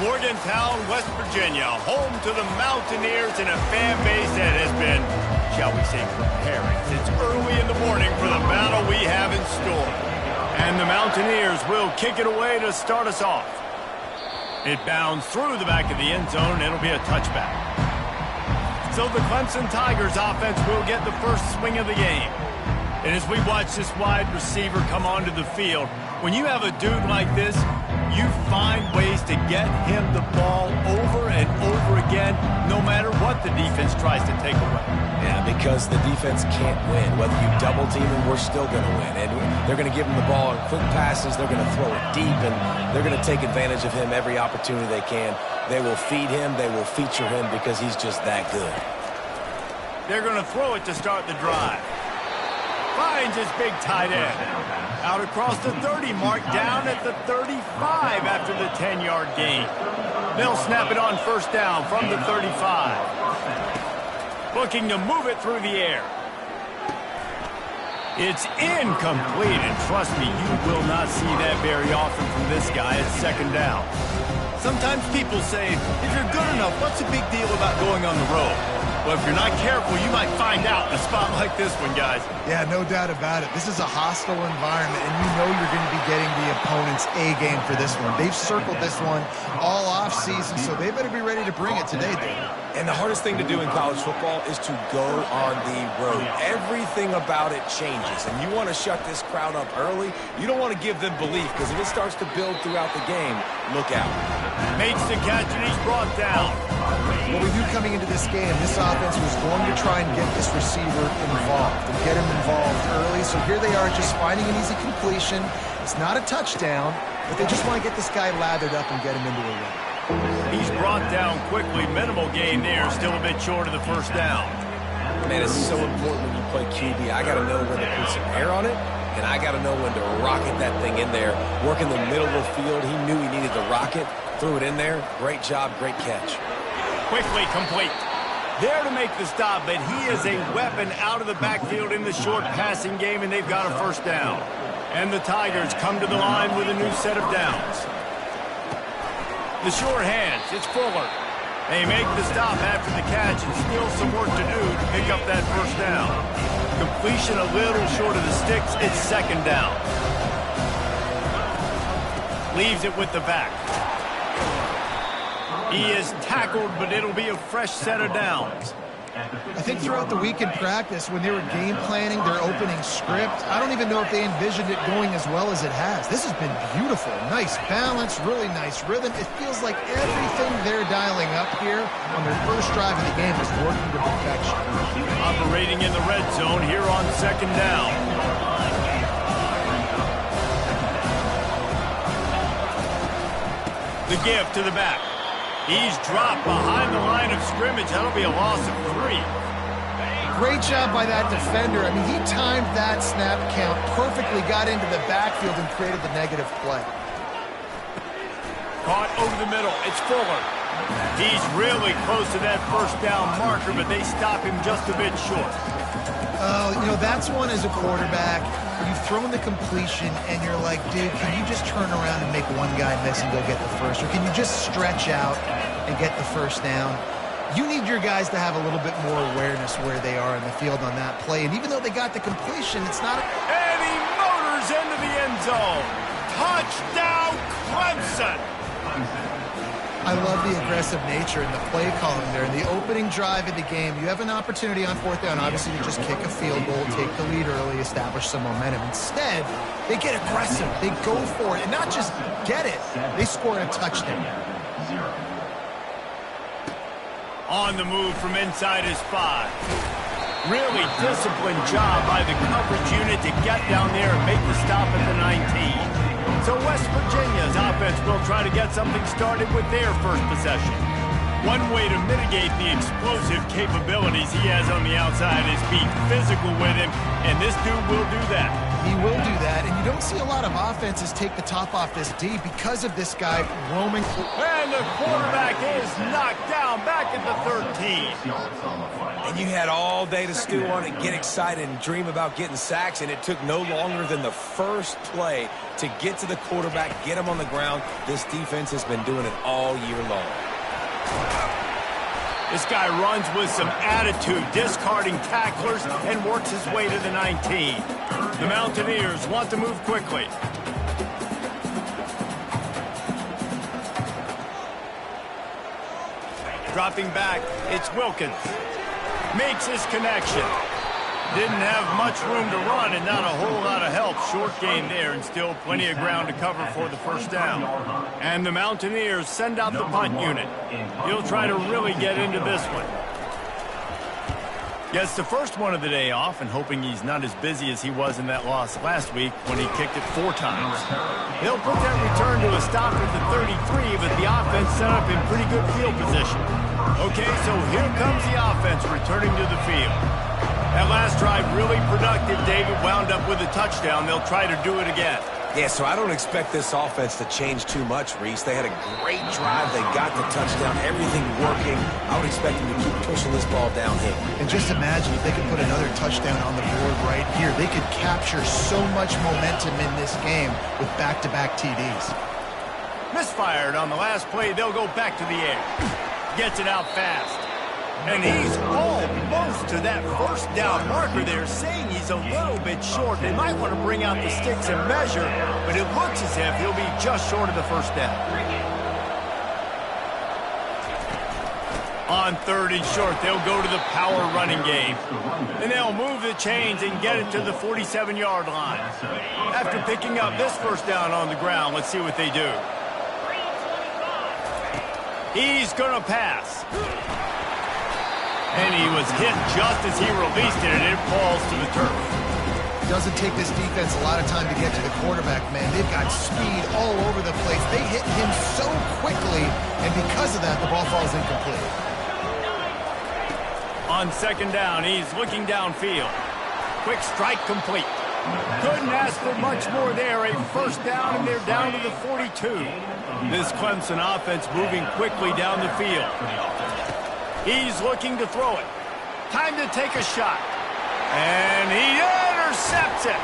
Morgantown, West Virginia, home to the Mountaineers and a fan base that has been, shall we say, preparing since early in the morning for the battle we have in store. And the Mountaineers will kick it away to start us off. It bounds through the back of the end zone, and it'll be a touchback. So the Clemson Tigers offense will get the first swing of the game. And as we watch this wide receiver come onto the field, when you have a dude like this, you find ways to get him the ball over and over again, no matter what the defense tries to take away. Yeah, because the defense can't win. Whether you double team him, we're still going to win. And they're going to give him the ball in quick passes. They're going to throw it deep, and they're going to take advantage of him every opportunity they can. They will feed him. They will feature him because he's just that good. They're going to throw it to start the drive. Finds his big tight end. Out across the 30 mark, down at the 35 after the 10-yard gain. They'll snap it on first down from the 35. Looking to move it through the air. It's incomplete, and trust me, you will not see that very often from this guy at second down. Sometimes people say, if you're good enough, what's the big deal about going on the road? Well, if you're not careful, you might find out in a spot like this one, guys. Yeah, no doubt about it. This is a hostile environment, and you know you're going to be getting the opponent's A game for this one. They've circled this one all offseason, so they better be ready to bring it today, David. And the hardest thing to do in college football is to go on the road. Everything about it changes, and you want to shut this crowd up early. You don't want to give them belief, because if it starts to build throughout the game, look out. Makes the catch, and he's brought down. What we knew coming into this game, this offense was going to try and get this receiver involved and get him involved early. So here they are just finding an easy completion. It's not a touchdown, but they just want to get this guy lathered up and get him into a run. He's brought down quickly. Minimal gain there. Still a bit short of the first down. Man, it's so important when you play QB. I got to know when to put some air on it, and I got to know when to rocket that thing in there. Work in the middle of the field. He knew he needed to rocket. Threw it in there. Great job. Great catch. Quickly complete. There to make the stop, but he is a weapon out of the backfield in the short passing game, and they've got a first down. And the Tigers come to the line with a new set of downs. The short hands, it's Fuller. They make the stop after the catch, and still some work to do to pick up that first down. Completion a little short of the sticks, it's second down. Leaves it with the back. He is tackled, but it'll be a fresh set of downs. I think throughout the week in practice, when they were game planning their opening script, I don't even know if they envisioned it going as well as it has. This has been beautiful. Nice balance, really nice rhythm. It feels like everything they're dialing up here on their first drive of the game is working to perfection. Operating in the red zone here on second down. The give to the back. He's dropped behind the line of scrimmage. That'll be a loss of 3. Great job by that defender. I mean, he timed that snap count perfectly, got into the backfield, and created the negative play. Caught over the middle. It's Fuller. He's really close to that first down marker, but they stop him just a bit short. Oh, you know, that's one as a quarterback. You've thrown the completion, and you're like, dude, can you just turn around and make one guy miss and go get the first? Or can you just stretch out and get the first down? You need your guys to have a little bit more awareness where they are in the field on that play. And even though they got the completion, it's not... And he motors into the end zone. Touchdown, Clemson! I love the aggressive nature in the play calling there. In the opening drive of the game, you have an opportunity on fourth down, obviously, to just kick a field goal, take the lead early, establish some momentum. Instead, they get aggressive. They go for it. And not just get it, they score a touchdown. On the move from inside his 5. Really disciplined job by the coverage unit to get down there and make the stop at the 19. So West Virginia's offense will try to get something started with their first possession. One way to mitigate the explosive capabilities he has on the outside is be physical with him, and this dude will do that. He will do that, and you don't see a lot of offenses take the top off this D because of this guy roaming. And the quarterback is knocked down back at the 13. And you had all day to stew on it, get excited, and dream about getting sacks, and it took no longer than the first play to get to the quarterback, get him on the ground. This defense has been doing it all year long. This guy runs with some attitude, discarding tacklers, and works his way to the 19. The Mountaineers want to move quickly. Dropping back, it's Wilkins. Makes his connection. Didn't have much room to run and not a whole lot of help. Short gain there and still plenty of ground to cover for the first down. And the Mountaineers send out the punt unit. He'll try to really get into this one. Gets the first one of the day off and hoping he's not as busy as he was in that loss last week when he kicked it 4 times. He'll put that return to a stop at the 33, but the offense set up in pretty good field position. Okay, so here comes the offense returning to the field. That last drive really productive. David wound up with a touchdown. They'll try to do it again. Yeah, so I don't expect this offense to change too much, Reese. They had a great drive. They got the touchdown, everything working. I would expect them to keep pushing this ball downhill. And just imagine if they could put another touchdown on the board right here. They could capture so much momentum in this game with back-to-back TDs. Misfired on the last play. They'll go back to the air. Gets it out fast. And he's almost to that first down marker there, saying he's a little bit short. They might want to bring out the sticks and measure, but it looks as if he'll be just short of the first down. On 3rd and short, they'll go to the power running game. And they'll move the chains and get it to the 47-yard line. After picking up this first down on the ground, let's see what they do. He's going to pass. And he was hit just as he released it, and it falls to the turf. It doesn't take this defense a lot of time to get to the quarterback, man. They've got speed all over the place. They hit him so quickly, and because of that, the ball falls incomplete. On 2nd down, he's looking downfield. Quick strike complete. Couldn't ask for much more there. A first down, and they're down to the 42. This Clemson offense moving quickly down the field. He's looking to throw it. Time to take a shot. And he intercepts it.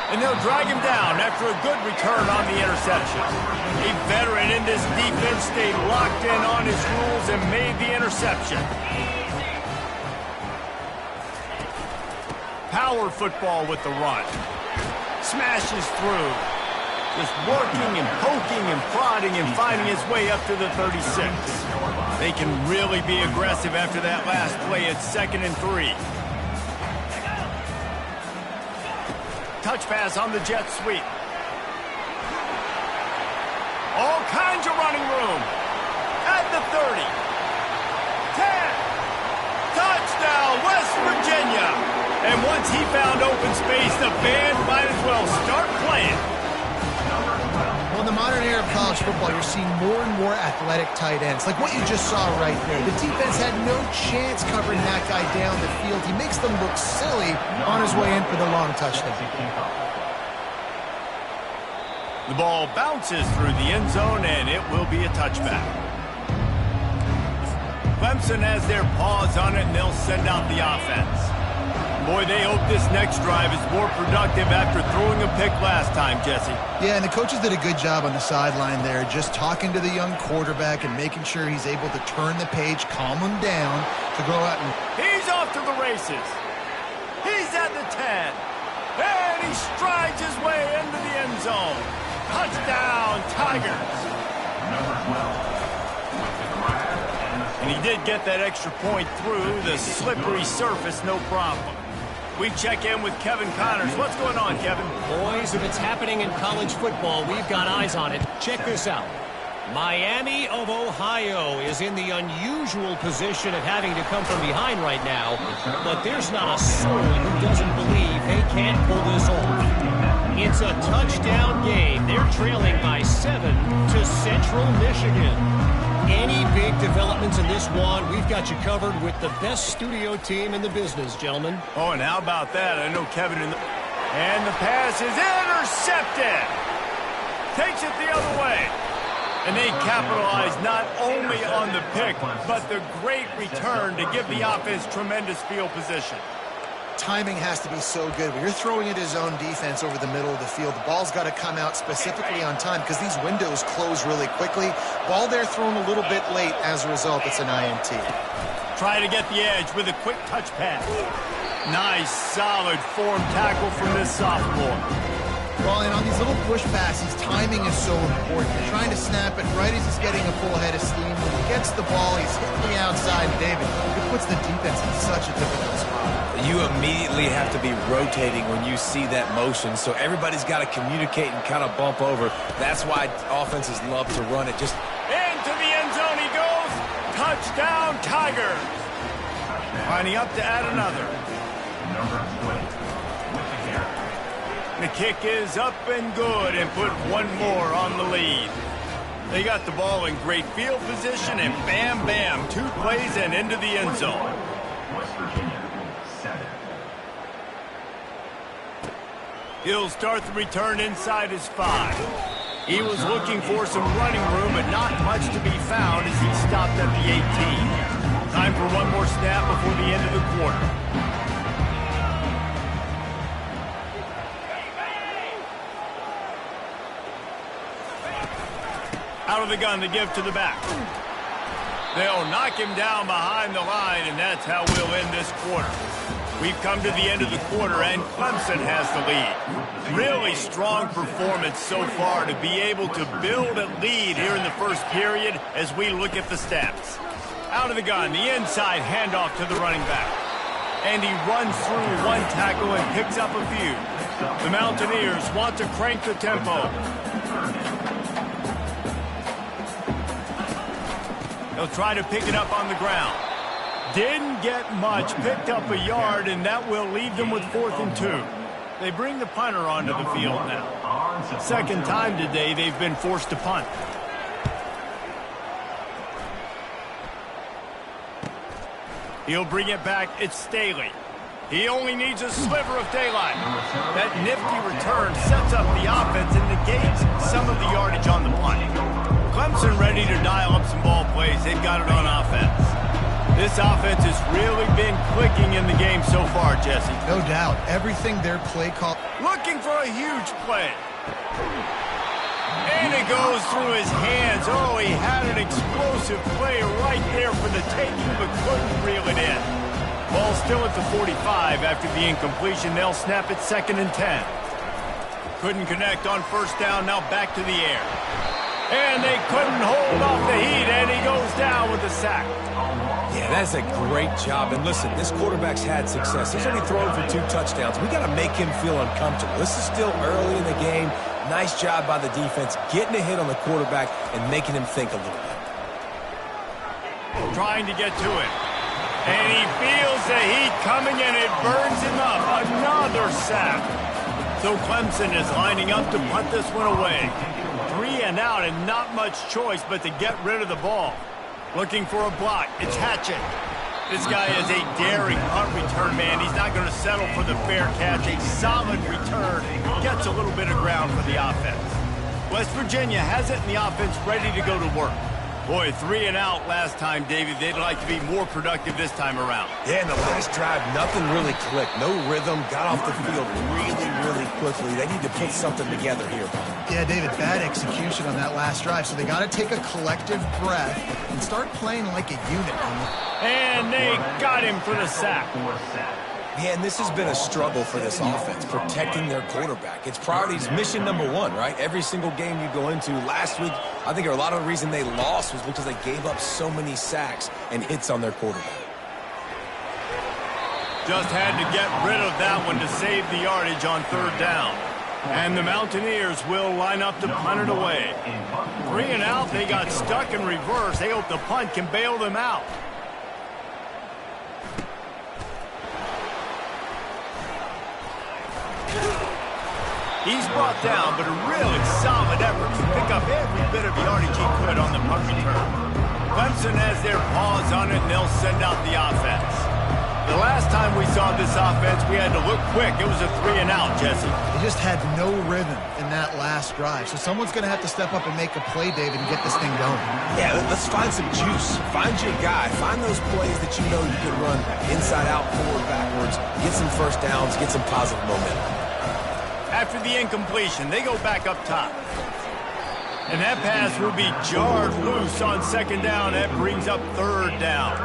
And they'll drag him down after a good return on the interception. A veteran in this defense stayed locked in on his rules and made the interception. Power football with the run. Smashes through. Just working and poking and prodding and finding his way up to the 36. They can really be aggressive after that last play at 2nd and 3. Touch pass on the jet sweep. All kinds of running room. At the 30. 10. Touchdown, West Virginia. And once he found open space, the band might as well start playing. Well, in the modern era of college football, you're seeing more and more athletic tight ends, like what you just saw right there. The defense had no chance covering that guy down the field. He makes them look silly on his way in for the long touchdown. The ball bounces through the end zone, and it will be a touchback. Clemson has their paws on it, and they'll send out the offense. Boy, they hope this next drive is more productive after throwing a pick last time, Jesse. Yeah, and the coaches did a good job on the sideline there, just talking to the young quarterback and making sure he's able to turn the page, calm him down, to go out and... He's off to the races. He's at the 10. And he strides his way into the end zone. Touchdown, Tigers. And he did get that extra point through the slippery surface, no problem. We check in with Kevin Connors. What's going on, Kevin? Boys, if it's happening in college football, we've got eyes on it. Check this out. Miami of Ohio is in the unusual position of having to come from behind right now, but there's not a soul who doesn't believe they can't pull this off. It's a touchdown game. They're trailing by 7 to Central Michigan. Any big developments in this one, we've got you covered with the best studio team in the business, gentlemen. Oh, and how about that? I know Kevin in the... And the pass is intercepted. Takes it the other way. And they capitalize not only on the pick, but the great return to give the offense tremendous field position. Timing has to be so good. When you're throwing it his own defense over the middle of the field, the ball's got to come out specifically on time because these windows close really quickly. Ball there thrown a little bit late. As a result, it's an INT. Try to get the edge with a quick touch pass. Nice, solid form tackle from this sophomore. Well, and on these little push passes, timing is so important. You're trying to snap it right as he's getting a full head of steam. When he gets the ball, he's hitting the outside. David, it puts the defense in such a difficult spot. You immediately have to be rotating when you see that motion, so everybody's got to communicate and kind of bump over. That's why offenses love to run it. Just into the end zone he goes. Touchdown, Tigers. Lining up to add another. The kick is up and good and put one more on the lead. They got the ball in great field position and bam, bam, 2 plays and into the end zone. He'll start the return inside his 5. He was looking for some running room, but not much to be found as he stopped at the 18. Time for one more snap before the end of the quarter. Out of the gun to give to the back. They'll knock him down behind the line, and that's how we'll end this quarter. We've come to the end of the quarter, and Clemson has the lead. Really strong performance so far to be able to build a lead here in the first period as we look at the stats. Out of the gun, the inside handoff to the running back. And he runs through one tackle and picks up a few. The Mountaineers want to crank the tempo. They'll try to pick it up on the ground. Didn't get much, picked up a yard, and that will leave them with 4th and 2. They bring the punter onto the field now. Second time today they've been forced to punt. He'll bring it back. It's Staley. He only needs a sliver of daylight. That nifty return sets up the offense and negates some of the yardage on the punt. Clemson ready to dial up some ball plays. They've got it on offense. This offense has really been clicking in the game so far, Jesse. No doubt. Everything their play call. Looking for a huge play. And it goes through his hands. Oh, he had an explosive play right there for the taking, but couldn't reel it in. Ball still at the 45 after the incompletion. They'll snap it 2nd and 10. Couldn't connect on first down. Now back to the air. And they couldn't hold off the heat, and he goes down with a sack. Yeah, that's a great job. And listen, this quarterback's had success. He's only thrown for 2 touchdowns. We got to make him feel uncomfortable. This is still early in the game. Nice job by the defense, getting a hit on the quarterback and making him think a little bit. Trying to get to it. And he feels the heat coming, and it burns him up. Another sack. So Clemson is lining up to punt this one away. 3 and out, and not much choice but to get rid of the ball. Looking for a block. It's Hatchet. This guy is a daring punt return man. He's not going to settle for the fair catch. A solid return. Gets a little bit of ground for the offense. West Virginia has it, and the offense ready to go to work. Boy, 3 and out last time, David. They'd like to be more productive this time around. Yeah, in the last drive, nothing really clicked. No rhythm. Got off the field really quickly. They need to put something together here. Yeah, David, bad execution on that last drive. So they got to take a collective breath and start playing like a unit. And they got him for the sack. Yeah, and this has been a struggle for this offense, protecting their quarterback. It's priorities, mission number 1, right? Every single game you go into. Last week, I think a lot of the reason they lost was because they gave up so many sacks and hits on their quarterback. Just had to get rid of that one to save the yardage on 3rd down. And the Mountaineers will line up to punt it away. 3 and out, they got stuck in reverse. They hope the punt can bail them out. He's brought down, but a really solid effort to pick up every bit of yardage he could on the punt return. Clemson has their paws on it, and they'll send out the offense. The last time we saw this offense, we had to look quick. It was a 3-and-out, Jesse. They just had no rhythm in that last drive. So someone's going to have to step up and make a play, David, and get this thing going. Yeah, let's find some juice. Find your guy. Find those plays that you know you can run inside out, forward, backwards. Get some first downs. Get some positive momentum. After the incompletion, they go back up top. And that pass will be jarred loose on 2nd down. That brings up 3rd down.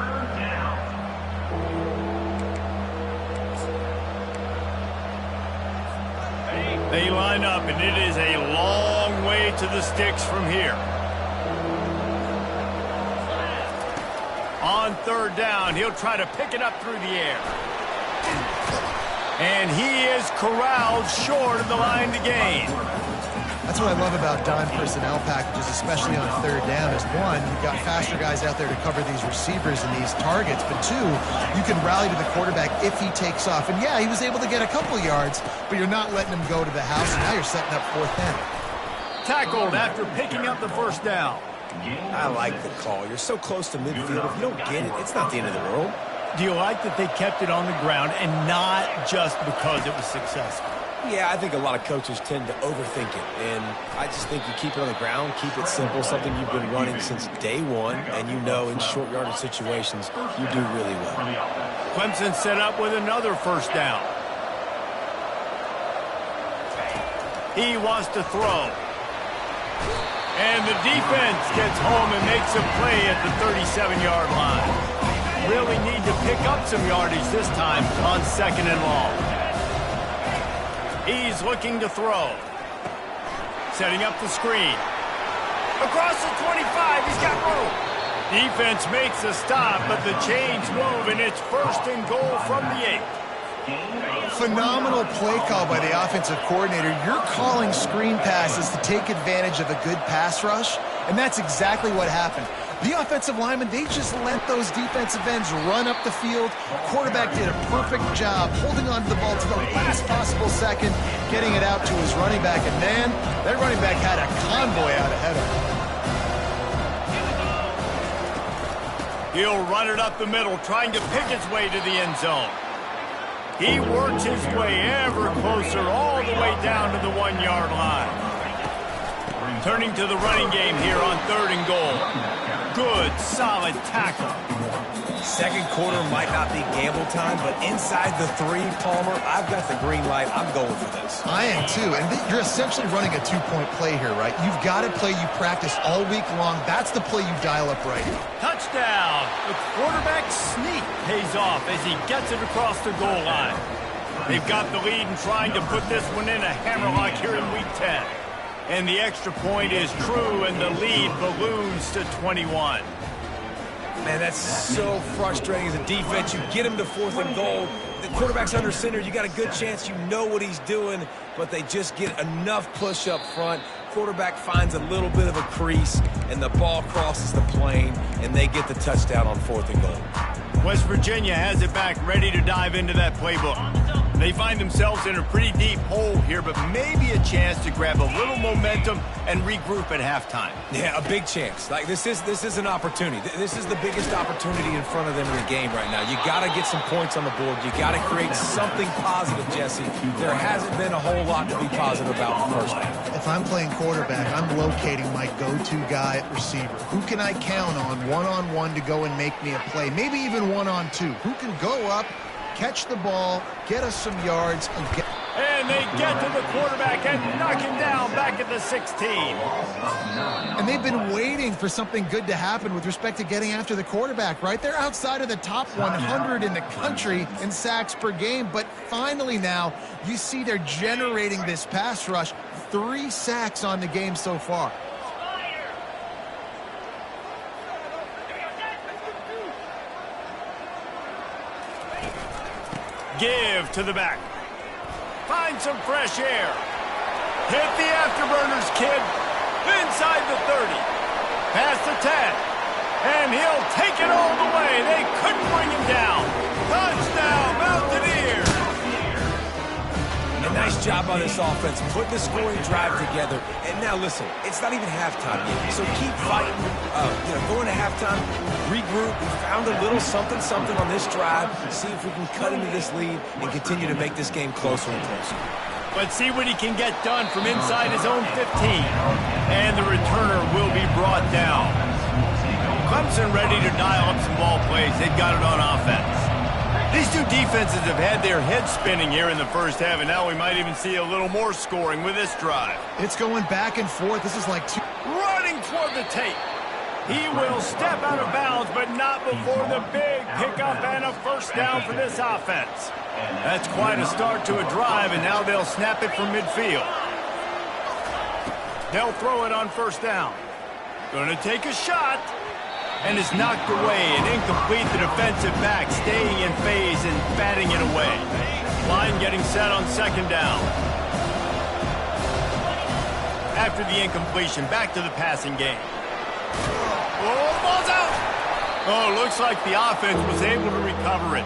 They line up, and it is a long way to the sticks from here. On 3rd down, he'll try to pick it up through the air. And he is corralled short of the line to gain. That's what I love about dime personnel packages, especially on 3rd down, is one, you've got faster guys out there to cover these receivers and these targets, but two, you can rally to the quarterback if he takes off. And yeah, he was able to get a couple yards, but you're not letting him go to the house, and now you're setting up 4th down. Tackled after picking up the 1st down. I like the call. You're so close to midfield. If you don't get it, it's not the end of the world. Do you like that they kept it on the ground and not just because it was successful? Yeah, I think a lot of coaches tend to overthink it, and I just think you keep it on the ground, keep it simple, something you've been running since day one, and you know in short yardage situations you do really well. Clemson set up with another 1st down. He wants to throw. And the defense gets home and makes a play at the 37-yard line. Really need to pick up some yardage this time on 2nd and long. He's looking to throw. Setting up the screen. Across the 25, he's got room. Defense makes a stop, but the chains move, and it's 1st and goal from the 8. Phenomenal play call by the offensive coordinator. You're calling screen passes to take advantage of a good pass rush, and that's exactly what happened. The offensive linemen, they just let those defensive ends run up the field. Quarterback did a perfect job holding on to the ball to the last possible second, getting it out to his running back. And man, that running back had a convoy out ahead of him. He'll run it up the middle, trying to pick his way to the end zone. He works his way ever closer all the way down to the 1-yard line. Turning to the running game here on 3rd and goal. Good, solid tackle. Second quarter might not be gamble time, but inside the 3, Palmer, I've got the green light. I'm going for this. I am too, and you're essentially running a 2-point play here, right? You've got a play you practice all week long. That's the play you dial up right here. Touchdown! The quarterback sneak pays off as he gets it across the goal line. They've got the lead and trying to put this one in a hammerlock here in week 10. And the extra point is true, and the lead balloons to 21. Man, that's so frustrating as a defense. You get him to 4th and goal. The quarterback's under center. You got a good chance. You know what he's doing, but they just get enough push up front. Quarterback finds a little bit of a crease, and the ball crosses the plane, and they get the touchdown on 4th and goal. West Virginia has it back, ready to dive into that playbook. They find themselves in a pretty deep hole here, but maybe a chance to grab a little momentum and regroup at halftime. Yeah, a big chance. Like this is an opportunity. This is the biggest opportunity in front of them in the game right now. You got to get some points on the board. You got to create something positive, Jesse. There hasn't been a whole lot to be positive about in the first half. If I'm playing quarterback, I'm locating my go-to guy at receiver. Who can I count on one-on-one to go and make me a play? Maybe even one-on-two. Who can go up, catch the ball, get us some yards, and they get to the quarterback and knock him down back at the 16. And they've been waiting for something good to happen with respect to getting after the quarterback, right? They're outside of the top 100 in the country in sacks per game, but finally now you see they're generating this pass rush. 3 sacks on the game so far. Give to the back. Find some fresh air. Hit the afterburners, kid. Inside the 30. Past the 10. And he'll take it all the way. They couldn't bring him down. Touchdown, Mountaineers. A nice job by this offense, putting the scoring drive together. And now, listen, it's not even halftime yet, so keep fighting. Going to halftime, regroup. We found a little something on this drive. See if we can cut into this lead and continue to make this game closer and closer. Let's see what he can get done from inside his own 15. And the returner will be brought down. Clemson ready to dial up some ball plays. They've got it on offense. These two defenses have had their heads spinning here in the first half, and now we might even see a little more scoring with this drive. It's going back and forth. This is like two. Running toward the tape. He will step out of bounds, but not before the big pickup and a first down for this offense. That's quite a start to a drive, and now they'll snap it from midfield. They'll throw it on first down. Going to take a shot. And is knocked away and incomplete. The defensive back staying in phase and batting it away. Line getting set on second down. After the incompletion, back to the passing game. Oh, the ball's out! Oh, looks like the offense was able to recover it.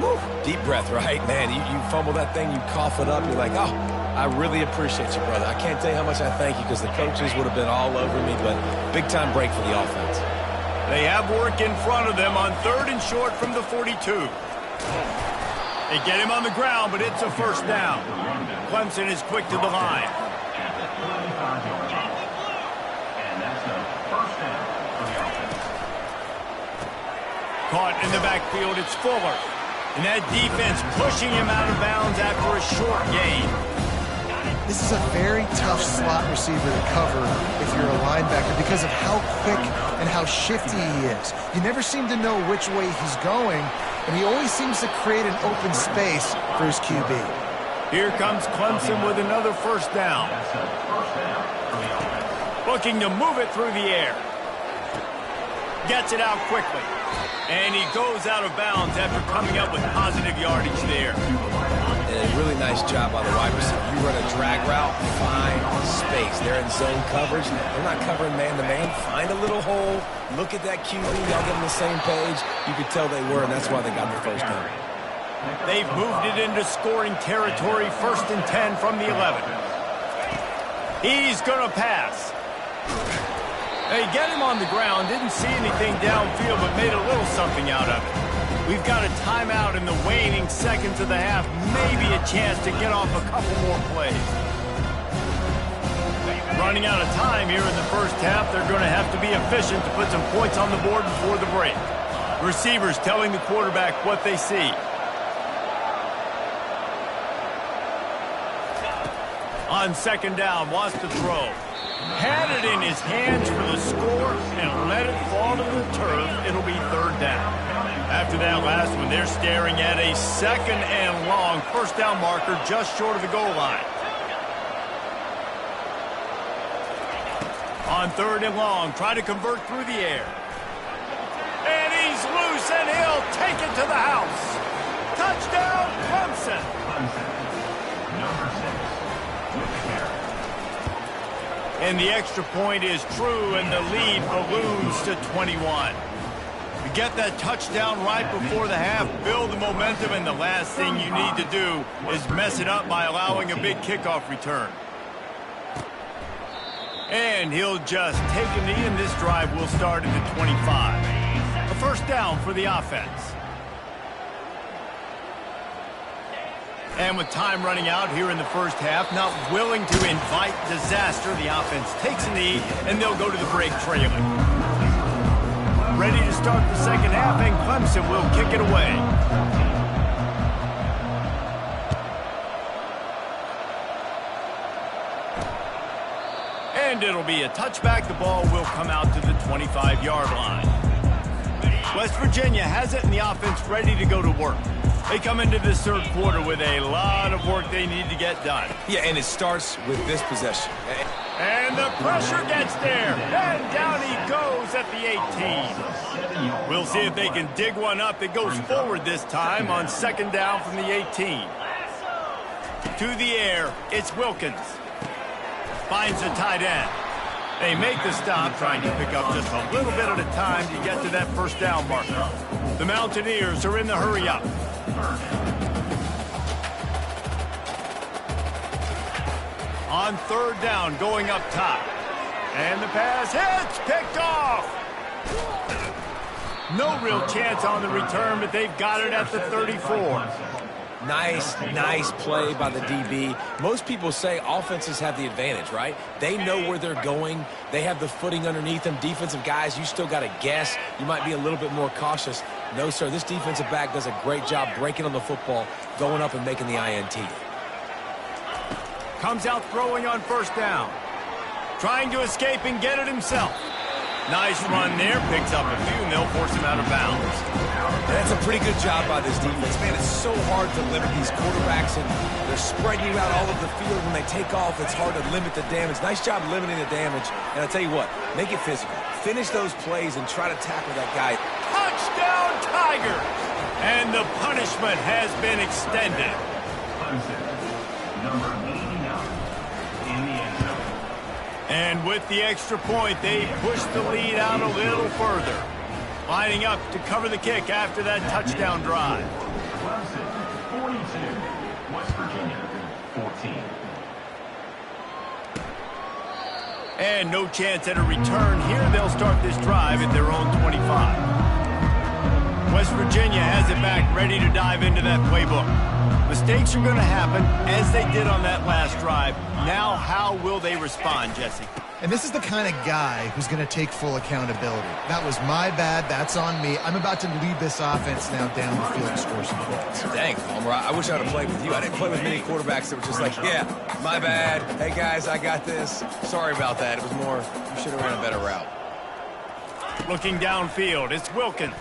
Woo. Deep breath, right? Man, you fumble that thing, you cough it up, you're like, oh, I really appreciate you, brother. I can't tell you how much I thank you because the coaches would have been all over me, but big-time break for the offense. They have work in front of them on 3rd and short from the 42. They get him on the ground, but it's a first down. Clemson is quick to the line. Caught in the backfield, it's Fuller. And that defense pushing him out of bounds after a short gain. This is a very tough slot receiver to cover if you're a linebacker because of how quick and how shifty he is. You never seem to know which way he's going, and he always seems to create an open space for his QB. Here comes Clemson with another first down. Looking to move it through the air. Gets it out quickly. And he goes out of bounds after coming up with positive yardage there. And a really nice job by the wide receiver. You run a drag route, find space. They're in zone coverage. They're not covering man-to-man. Find a little hole. Look at that QB. Y'all get on the same page. You could tell they were, and that's why they got the first down. They've moved it into scoring territory. 1st and 10 from the 11. He's going to pass. They get him on the ground. Didn't see anything downfield, but made a little something out of it. We've got a timeout in the waning seconds of the half. Maybe a chance to get off a couple more plays. Running out of time here in the first half. They're going to have to be efficient to put some points on the board before the break. Receivers telling the quarterback what they see. On second down, wants to throw. Had it in his hands for the score and let it fall to the turf. It'll be 3rd down. After that last one, they're staring at a 2nd and long first down marker just short of the goal line. On 3rd and long, try to convert through the air. And he's loose, and he'll take it to the house. Touchdown, Clemson. And the extra point is true, and the lead balloons to 21. You get that touchdown right before the half, build the momentum, and the last thing you need to do is mess it up by allowing a big kickoff return. And he'll just take a knee, and this drive will start at the 25. A first down for the offense. And with time running out here in the first half, not willing to invite disaster, the offense takes a knee, and they'll go to the break trailing. Ready to start the second half, and Clemson will kick it away. And it'll be a touchback. The ball will come out to the 25-yard line. West Virginia has it, and the offense ready to go to work. They come into this third quarter with a lot of work they need to get done. Yeah, and it starts with this possession. And the pressure gets there. And down he goes at the 18. We'll see if they can dig one up. It goes forward this time on second down from the 18. To the air, it's Wilkins. Finds the tight end. They make the stop, trying to pick up just a little bit at a time to get to that first down marker. The Mountaineers are in the hurry-up. On third down, going up top. And the pass hits, picked off. No real chance on the return, but they've got it at the 34. Nice play by the DB. Most people say offenses have the advantage, right? They know where they're going. They have the footing underneath them. Defensive guys, you still got to guess. You might be a little bit more cautious. No, sir, this defensive back does a great job breaking on the football, going up and making the INT. Comes out throwing on first down. Trying to escape and get it himself. Nice run there. Picks up a few, and they'll force him out of bounds. That's a pretty good job by this defense. Man, it's so hard to limit these quarterbacks, and they're spreading you out all over the field. When they take off, it's hard to limit the damage. Nice job limiting the damage. And I'll tell you what, make it physical. Finish those plays and try to tackle that guy. Touchdown, Tigers! And the punishment has been extended. Number 89 in the end zone. And with the extra point, they push the lead out a little further. Lining up to cover the kick after that touchdown drive. Clemson 42, West Virginia 14. And no chance at a return here. They'll start this drive at their own 25. West Virginia has it back, ready to dive into that playbook. Mistakes are going to happen, as they did on that last drive. Now, how will they respond, Jesse? And this is the kind of guy who's going to take full accountability. That was my bad. That's on me. I'm about to lead this offense now down the field and score some points. Dang, Palmer, I wish I would have played with you. I didn't play with many quarterbacks that were just like, yeah, my bad. Hey, guys, I got this. Sorry about that. It was more, you should have ran a better route. Looking downfield, it's Wilkins.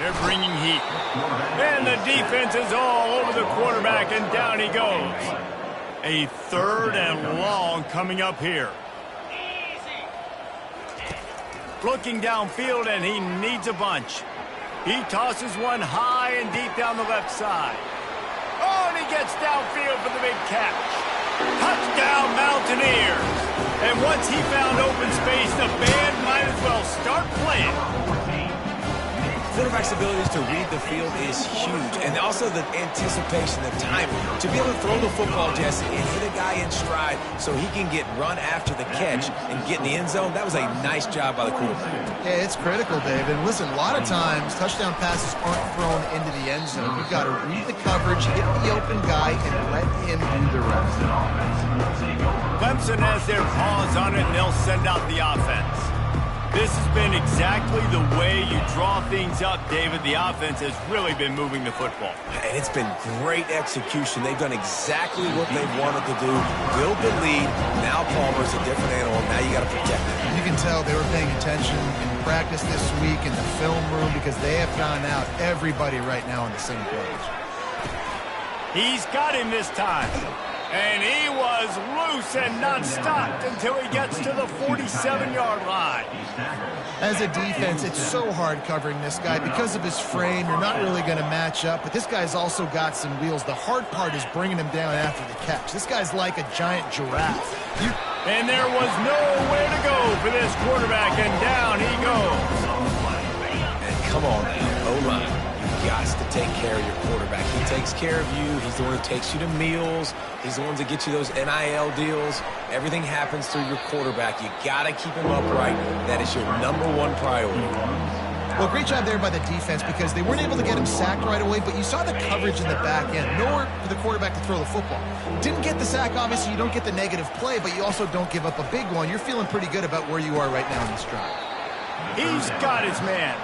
They're bringing heat. And the defense is all over the quarterback, and down he goes. A third and long coming up here. Looking downfield, and he needs a bunch. He tosses one high and deep down the left side. Oh, and he gets downfield for the big catch. Touchdown, Mountaineers. And once he found open space, the band might as well start playing. Quarterback's abilities to read the field is huge, and also the anticipation, the timing. To be able to throw the football, Jesse, and hit a guy in stride so he can get run after the catch and get in the end zone, that was a nice job by the quarterback. Yeah, it's critical, Dave. And listen, a lot of times, touchdown passes aren't thrown into the end zone. You've got to read the coverage, hit the open guy, and let him do the rest. Clemson has their paws on it, and they'll send out the offense. This has been exactly the way you draw things up, David. The offense has really been moving the football. And it's been great execution. They've done exactly what they wanted to do. Build the lead. Now Palmer's a different animal. Now you got to protect it. You can tell they were paying attention in practice this week in the film room because they have found out everybody right now on the same page. He's got him this time. And he was loose and not stopped until he gets to the 47-yard line. As a defense, it's so hard covering this guy. Because of his frame, you're not really going to match up. But this guy's also got some wheels. The hard part is bringing him down after the catch. This guy's like a giant giraffe. And there was nowhere to go for this quarterback, and down he goes. And come on, O-line. You've got to take care of your quarterback. He takes care of you. He's the one who takes you to meals. He's the one that gets you those NIL deals. Everything happens through your quarterback. You got to keep him upright. That is your #1 priority. Well, great job there by the defense because they weren't able to get him sacked right away, but you saw the coverage in the back end. Nowhere for the quarterback to throw the football. Didn't get the sack, obviously. You don't get the negative play, but you also don't give up a big one. You're feeling pretty good about where you are right now in this drive. He's got his man.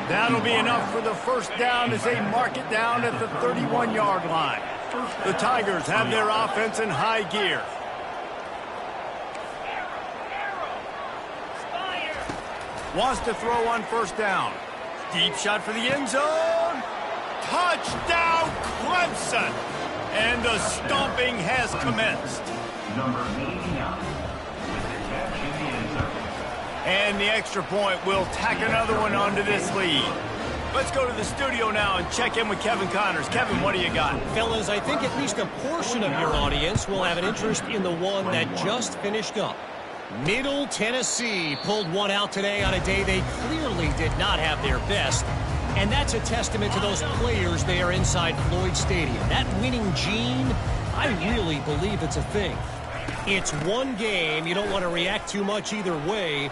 That'll be enough for the first down as they mark it down at the 31-yard line. The Tigers have their offense in high gear. Wants to throw on first down. Deep shot for the end zone. Touchdown, Clemson. And the stomping has commenced. Number 89. And the extra point will tack another one onto this lead. Let's go to the studio now and check in with Kevin Connors. Kevin, what do you got? Fellas, I think at least a portion of your audience will have an interest in the one that just finished up. Middle Tennessee pulled one out today on a day they clearly did not have their best. And that's a testament to those players there inside Floyd Stadium. That winning gene, I really believe it's a thing. It's one game. You don't want to react too much either way.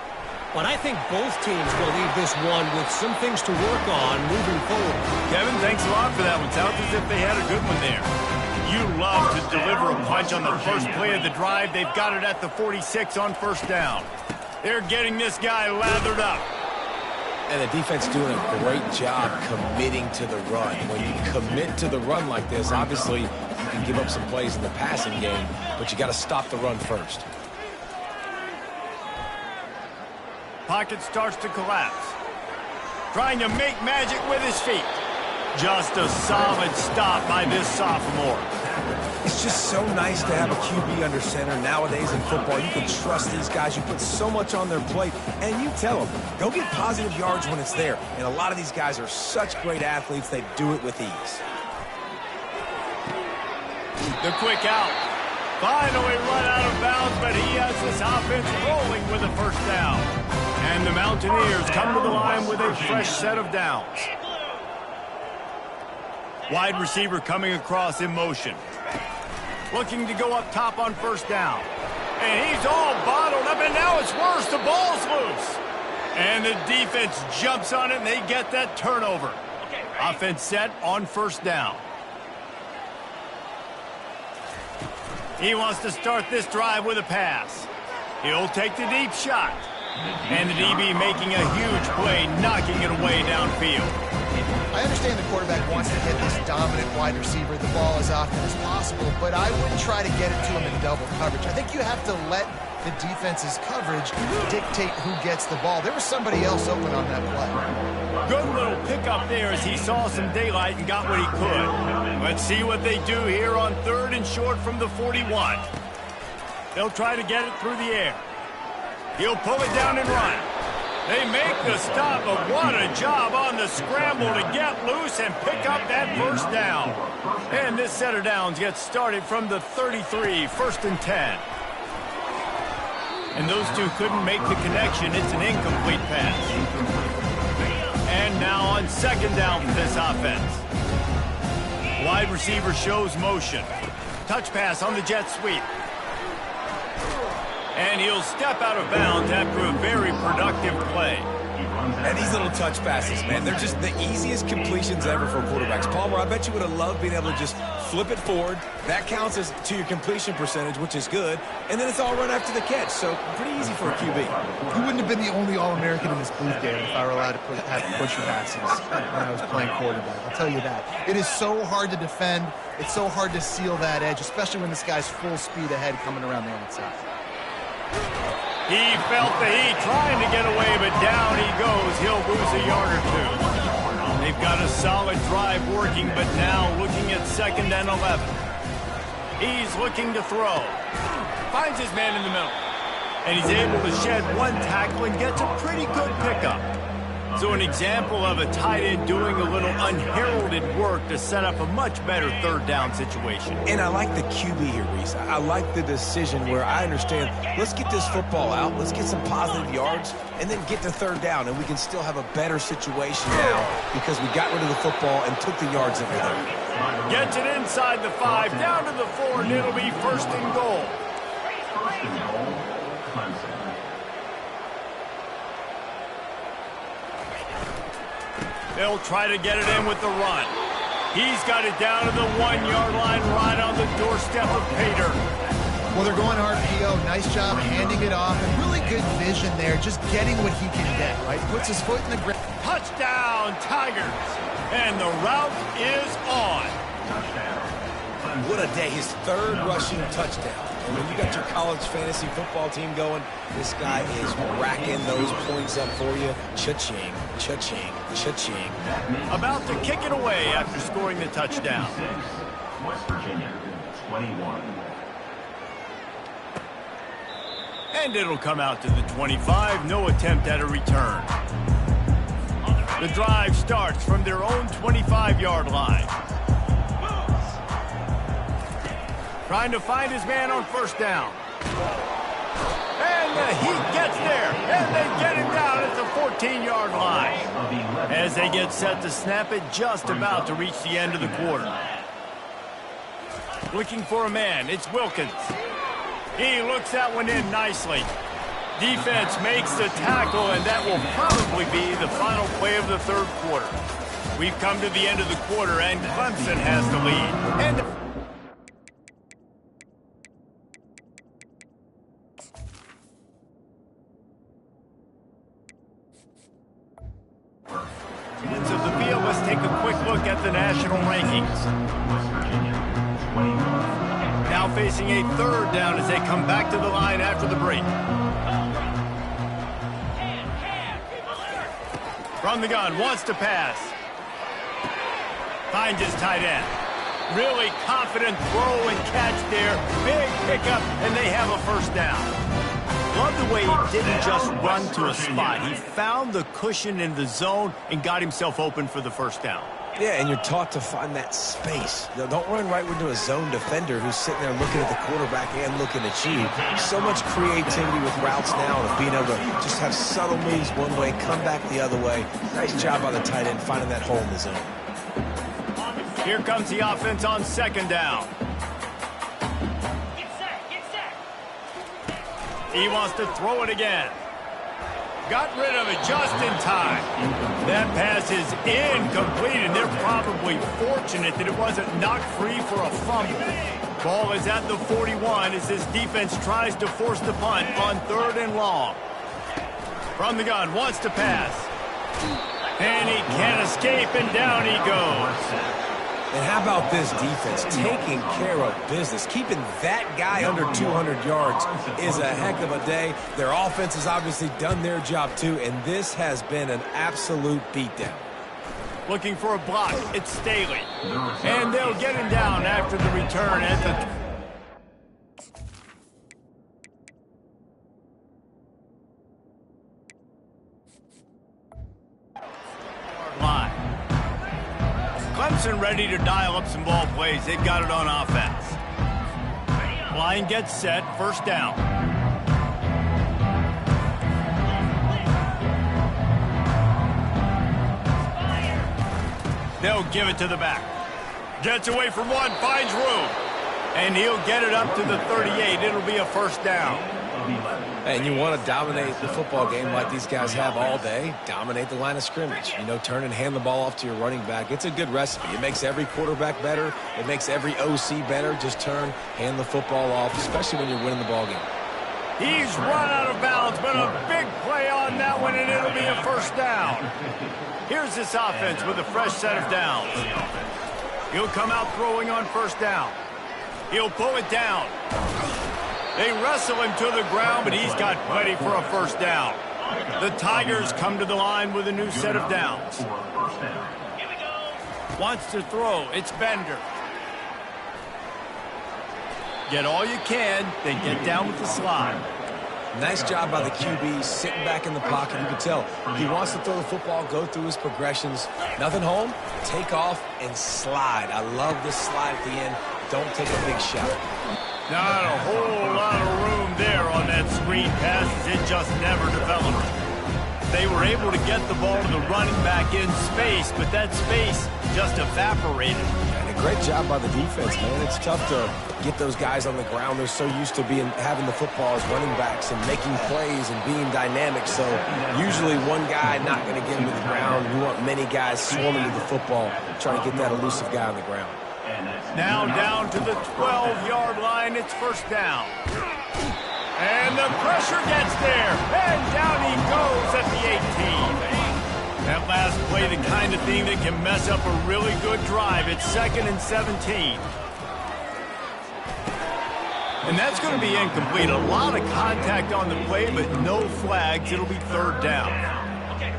But I think both teams will leave this one with some things to work on moving forward. Kevin, thanks a lot for that one. Sounds as if they had a good one there. You love to deliver a punch on the first play of the drive. They've got it at the 46 on first down. They're getting this guy lathered up. And the defense doing a great job committing to the run. When you commit to the run like this, obviously you can give up some plays in the passing game, but you got to stop the run first. Pocket starts to collapse. Trying to make magic with his feet. Just a solid stop by this sophomore. It's just so nice to have a QB under center. Nowadays in football, you can trust these guys. You put so much on their plate, and you tell them, go get positive yards when it's there. And a lot of these guys are such great athletes, they do it with ease. The quick out. Finally run out of bounds, but he has this offense rolling with a first down. And the Mountaineers come to the line with a fresh set of downs. Wide receiver coming across in motion. Looking to go up top on first down. And he's all bottled up, and now it's worse. The ball's loose. And the defense jumps on it, and they get that turnover. Offense set on first down. He wants to start this drive with a pass. He'll take the deep shot. And the DB making a huge play, knocking it away downfield. I understand the quarterback wants to get this dominant wide receiver the ball as often as possible, but I wouldn't try to get it to him in double coverage. I think you have to let the defense's coverage dictate who gets the ball. There was somebody else open on that play. Good little pickup there as he saw some daylight and got what he could. Let's see what they do here on 3rd and short from the 41. They'll try to get it through the air. He'll pull it down and run. They make the stop, but what a job on the scramble to get loose and pick up that first down. And this set of downs gets started from the 33, 1st and 10. And those two couldn't make the connection. It's an incomplete pass. And now on 2nd down for this offense. Wide receiver shows motion. Touch pass on the jet sweep. And he'll step out of bounds after a very productive play. And these little touch passes, man, they're just the easiest completions ever for quarterbacks. Palmer, I bet you would have loved being able to just flip it forward. That counts as to your completion percentage, which is good. And then it's all run after the catch, so pretty easy for a QB. He wouldn't have been the only All-American in this booth game if I were allowed to have push passes when I was playing quarterback. I'll tell you that. It is so hard to defend. It's so hard to seal that edge, especially when this guy's full speed ahead coming around the outside. He felt the heat trying to get away, but down he goes. He'll lose a yard or two. They've got a solid drive working, but now looking at 2nd and 11. He's looking to throw. Finds his man in the middle. And he's able to shed one tackle and gets a pretty good pickup. So an example of a tight end doing a little unheralded work to set up a much better 3rd down situation. And I like the QB here, Reese. I like the decision where I understand, let's get this football out, let's get some positive yards, and then get to 3rd down, and we can still have a better situation now because we got rid of the football and took the yards over there. Gets it inside the 5, down to the 4, and it'll be 1st and goal. 1st and goal, Clemson. They'll try to get it in with the run. He's got it down to the 1-yard line right on the doorstep of Pater. Well, they're going RPO. Nice job handing it off. And really good vision there, just getting what he can get, right? Puts his foot in the ground. Touchdown, Tigers. And the route is on. What a day. His 3rd rushing touchdown. And when you got your college fantasy football team going, this guy is racking those points up for you. Cha-ching, cha-ching, cha-ching. About to kick it away after scoring the touchdown. West Virginia, 21. And it'll come out to the 25. No attempt at a return. The drive starts from their own 25-yard line. Trying to find his man on 1st down. And the heat gets there. And they get him down at the 14-yard line. As they get set to snap it, just about to reach the end of the quarter. Looking for a man. It's Wilkins. He looks that one in nicely. Defense makes the tackle, and that will probably be the final play of the third quarter. We've come to the end of the quarter, and Clemson has the lead. Ends of the field, let's take a quick look at the national rankings. Now facing a third down as they come back to the line after the break. From the gun, wants to pass. Finds his tight end. Really confident throw and catch there. Big pickup, and they have a first down. Love the way he didn't just run to a spot. He found the cushion in the zone and got himself open for the first down. Yeah, and you're taught to find that space. Don't run right into a zone defender who's sitting there looking at the quarterback and looking at you. So much creativity with routes now of being able to just have subtle moves one way, come back the other way. Nice job by the tight end finding that hole in the zone. Here comes the offense on second down. He wants to throw it again. Got rid of it just in time. That pass is incomplete, and they're probably fortunate that it wasn't knocked free for a fumble. Ball is at the 41 as this defense tries to force the punt on third and long. From the gun, wants to pass. And he can't escape, and down he goes. And how about this defense taking care of business? Keeping that guy under 200 yards is a heck of a day. Their offense has obviously done their job too, and this has been an absolute beatdown. Looking for a block. It's Staley. And they'll get him down after the return at the line. Clemson ready to dial up some ball plays. They've got it on offense. Line gets set. First down. They'll give it to the back. Gets away from one, finds room. And he'll get it up to the 38. It'll be a first down. And you want to dominate the football game like these guys have all day. Dominate the line of scrimmage. You know, turn and hand the ball off to your running back. It's a good recipe. It makes every quarterback better. It makes every OC better. Just turn, hand the football off, especially when you're winning the ball game. He's run out of bounds, but a big play on that one, and it'll be a first down. Here's this offense with a fresh set of downs. He'll come out throwing on first down. He'll pull it down. They wrestle him to the ground, but he's got plenty for a first down. The Tigers come to the line with a new set of downs. Wants to throw. It's Bender. Get all you can, then get down with the slide. Nice job by the QB, sitting back in the pocket. You can tell he wants to throw the football, go through his progressions. Nothing home, take off, and slide. I love the slide at the end. Don't take a big shot. Not a whole lot of room there on that screen pass. It just never developed. They were able to get the ball to the running back in space, but that space just evaporated. And a great job by the defense, man. It's tough to get those guys on the ground. They're so used to having the football as running backs and making plays and being dynamic. So usually one guy not going to get him to the ground. You want many guys swarming to the football, trying to get that elusive guy on the ground. Now down to the 12-yard line. It's first down. And the pressure gets there. And down he goes at the 18. That last play, the kind of thing that can mess up a really good drive. It's 2nd and 17. And that's going to be incomplete. A lot of contact on the play, but no flags. It'll be third down.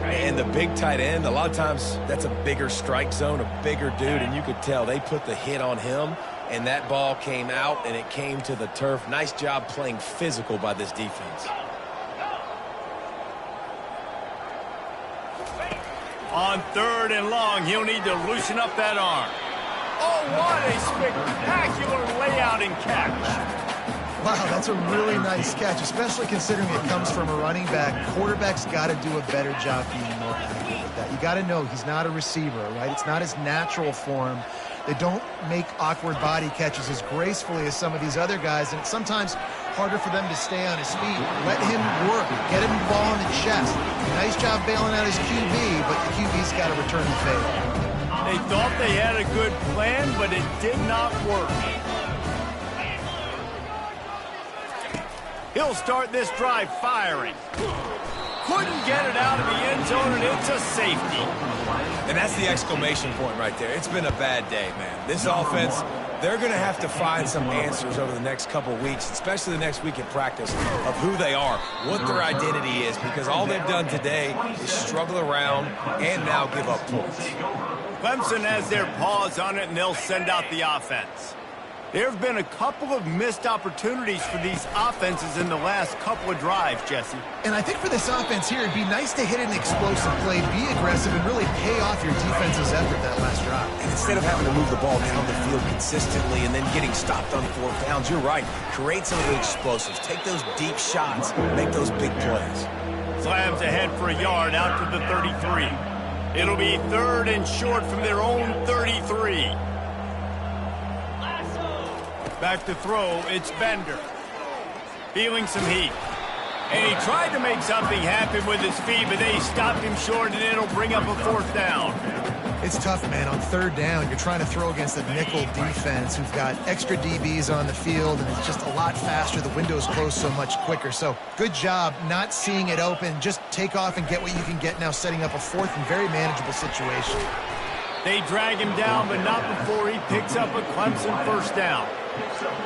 And the big tight end, a lot of times that's a bigger strike zone, a bigger dude, and you could tell they put the hit on him, and that ball came out, and it came to the turf. Nice job playing physical by this defense. On third and long, he'll need to loosen up that arm. Oh, what a spectacular layout and catch. Wow, that's a really nice catch, especially considering it comes from a running back. Quarterback's got to do a better job being more accurate with that. You got to know he's not a receiver, right? It's not his natural form. They don't make awkward body catches as gracefully as some of these other guys, and it's sometimes harder for them to stay on his feet. Let him work. Get him the ball in the chest. Nice job bailing out his QB, but the QB's got to return the favor. They thought they had a good plan, but it did not work. He'll start this drive firing. Couldn't get it out of the end zone, and it's a safety. And that's the exclamation point right there. It's been a bad day, man. This offense, they're going to have to find some answers over the next couple weeks, especially the next week in practice, of who they are, what their identity is, because all they've done today is struggle around and now give up points. Clemson has their paws on it, and they'll send out the offense. There have been a couple of missed opportunities for these offenses in the last couple of drives, Jesse. And I think for this offense here, it'd be nice to hit an explosive play, be aggressive, and really pay off your defense's effort that last drive. And instead of having to move the ball down the field consistently and then getting stopped on 4th downs, you're right. Create some of the explosives. Take those deep shots. Make those big plays. Slams ahead for a yard out to the 33. It'll be 3rd and short from their own 33. Back to throw, it's Bender. Feeling some heat. And he tried to make something happen with his feet, but they stopped him short, and it'll bring up a 4th down. It's tough, man. On 3rd down, you're trying to throw against a nickel defense who've got extra DBs on the field, and it's just a lot faster. The window's closed so much quicker. So good job not seeing it open. Just take off and get what you can get now, setting up a 4th and very manageable situation. They drag him down, but not before he picks up a Clemson 1st down.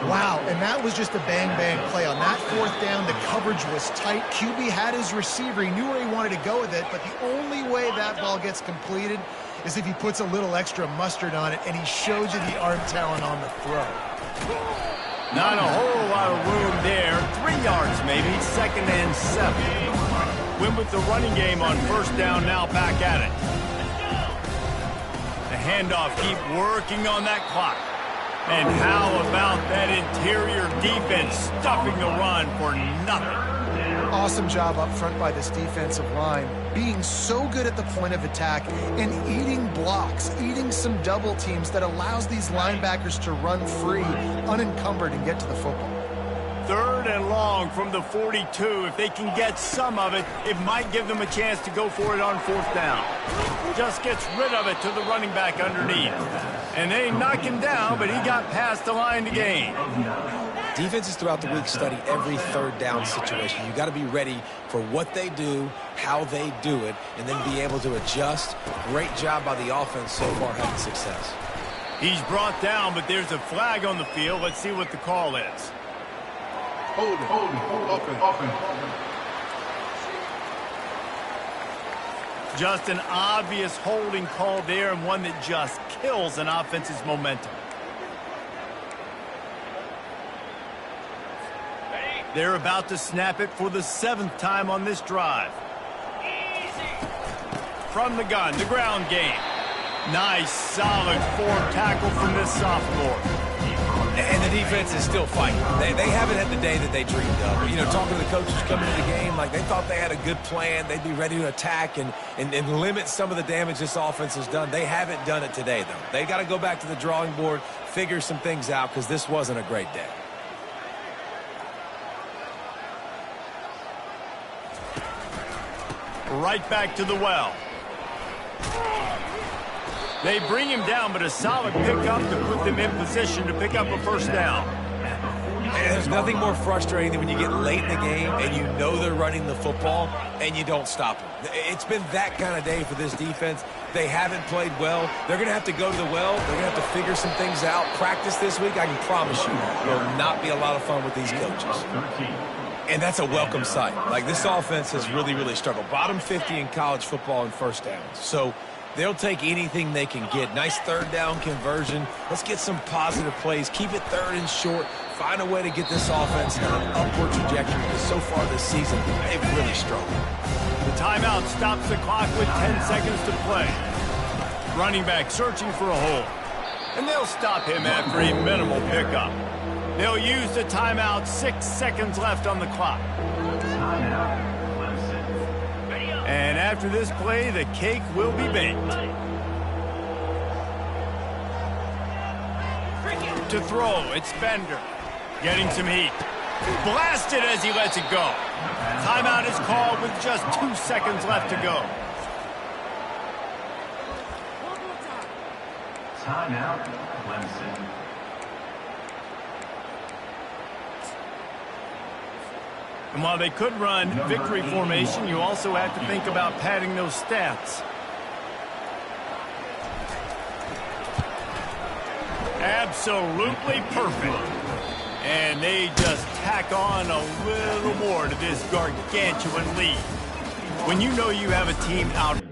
Wow, and that was just a bang-bang play. On that 4th down, the coverage was tight. QB had his receiver. He knew where he wanted to go with it, but the only way that ball gets completed is if he puts a little extra mustard on it, and he showed you the arm talent on the throw. Not a whole lot of room there. 3 yards maybe, 2nd and 7. Win with the running game on 1st down, now back at it. The handoff, keep working on that clock. And how about that interior defense stuffing the run for nothing? Awesome job up front by this defensive line, being so good at the point of attack and eating blocks, eating some double teams that allows these linebackers to run free, unencumbered, and get to the football. 3rd and long from the 42. If they can get some of it, it might give them a chance to go for it on 4th down. Just gets rid of it to the running back underneath. And they knock him down, but he got past the line to gain. Defenses throughout the week study every 3rd down situation. You got to be ready for what they do, how they do it, and then be able to adjust. Great job by the offense so far having success. He's brought down, but there's a flag on the field. Let's see what the call is. Hold it. Open. Just an obvious holding call there, and one that just kills an offense's momentum. They're about to snap it for the 7th time on this drive. From the gun, the ground game. Nice, solid form tackle from this sophomore. And the defense is still fighting. They haven't had the day that they dreamed of. You know, talking to the coaches coming into the game, like they thought they had a good plan. They'd be ready to attack and limit some of the damage this offense has done. They haven't done it today, though. They got to go back to the drawing board, figure some things out, because this wasn't a great day. Right back to the well. They bring him down, but a solid pickup to put them in position to pick up a 1st down. And there's nothing more frustrating than when you get late in the game and you know they're running the football and you don't stop them. It's been that kind of day for this defense. They haven't played well. They're going to have to go to the well. They're going to have to figure some things out. Practice this week, I can promise you, will not be a lot of fun with these coaches. And that's a welcome sight. Like, this offense has really, really struggled. Bottom 50 in college football in 1st downs. So they'll take anything they can get. Nice 3rd down conversion. Let's get some positive plays. Keep it 3rd and short. Find a way to get this offense on an upward trajectory, because so far this season, they've really struggled. The timeout stops the clock with 10 seconds to play. Running back searching for a hole. And they'll stop him after a minimal pickup. They'll use the timeout. 6 seconds left on the clock. Timeout, Clemson. And after this play, the cake will be baked. To throw, it's Bender. Getting some heat. Blasted as he lets it go. Timeout is called with just 2 seconds left to go. Timeout, Clemson. And while they could run victory formation, you also have to think about padding those stats. Absolutely perfect. And they just tack on a little more to this gargantuan lead. When you know you have a team out